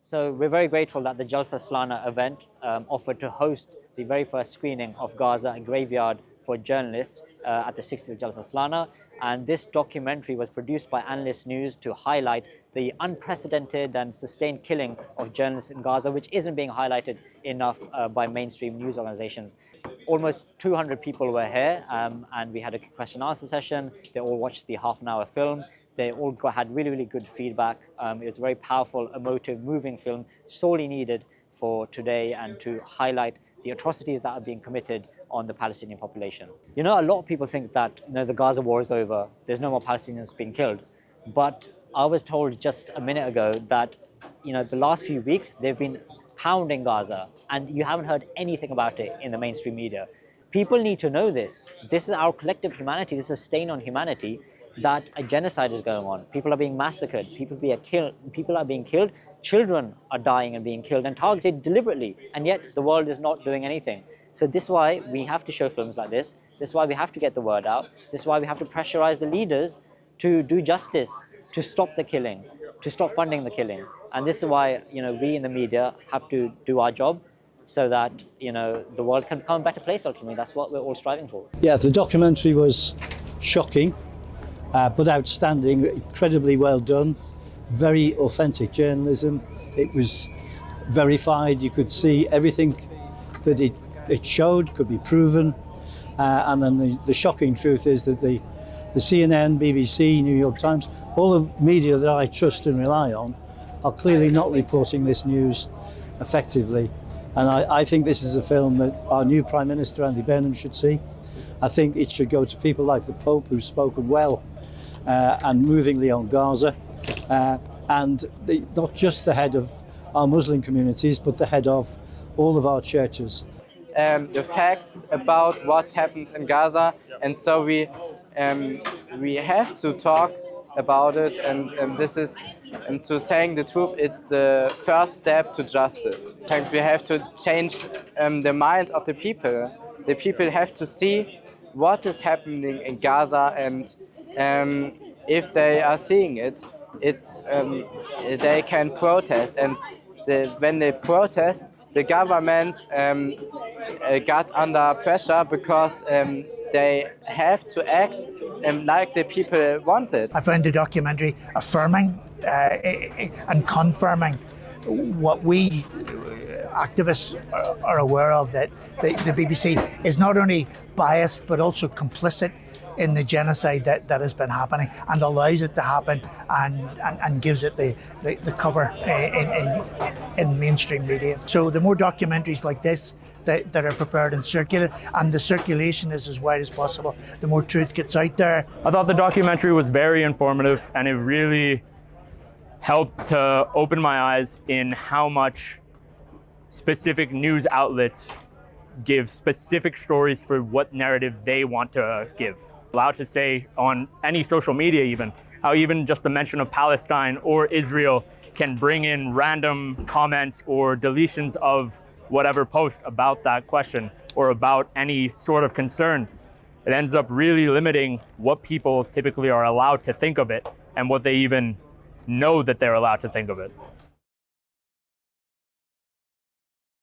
So we're very grateful that the Jalsa Salana event offered to host the very first screening of Gaza, a graveyard for journalists at the 60th Jalsa Salana. And this documentary was produced by Analyst News to highlight the unprecedented and sustained killing of journalists in Gaza, which isn't being highlighted enough by mainstream news organizations. Almost 200 people were here, and we had a question and answer session. They all watched the half-an-hour film. They all had really, really good feedback. It was a very powerful, emotive, moving film, sorely needed for today and to highlight the atrocities that are being committed on the Palestinian population. You know, a lot of people think that the Gaza war is over, there's no more Palestinians being killed. But I was told just a minute ago that the last few weeks they've been pounding Gaza, and you haven't heard anything about it in the mainstream media. People need to know this. This is our collective humanity. This is a stain on humanity that a genocide is going on. People are being massacred. People are being killed. Children are dying and being killed and targeted deliberately. And yet the world is not doing anything. So this is why we have to show films like this. This is why we have to get the word out. This is why we have to pressurize the leaders to do justice, to stop the killing, to stop funding the killing. And this is why we in the media have to do our job so that the world can become a better place ultimately. That's what we're all striving for. Yeah, the documentary was shocking, but outstanding, incredibly well done, very authentic journalism. It was verified. You could see everything that it showed could be proven. And then the shocking truth is that the CNN, BBC, New York Times, all the media that I trust and rely on are clearly not reporting this news effectively. And I think this is a film that our new Prime Minister, Andy Burnham, should see. I think it should go to people like the Pope, who's spoken well and movingly on Gaza, and not just the head of our Muslim communities, but the head of all of our churches. The facts about what happens in Gaza, and so we have to talk about it, and this is, and to saying the truth, it's the first step to justice. We have to change the minds of the people. The people have to see what is happening in Gaza, and if they are seeing it, they can protest, and when they protest, the governments got under pressure because they have to act like the people wanted. I found the documentary affirming and confirming what we activists are aware of, that the BBC is not only biased but also complicit in the genocide that has been happening, and allows it to happen, and gives it the cover in mainstream media. So the more documentaries like this that are prepared and circulated, and the circulation is as wide as possible, the more truth gets out there. I thought the documentary was very informative, and it really helped to open my eyes in how much specific news outlets give specific stories for what narrative they want to give. Allowed to say on any social media even, how even just the mention of Palestine or Israel can bring in random comments or deletions of whatever post about that question or about any sort of concern. It ends up really limiting what people typically are allowed to think of it and what they even know that they're allowed to think of it.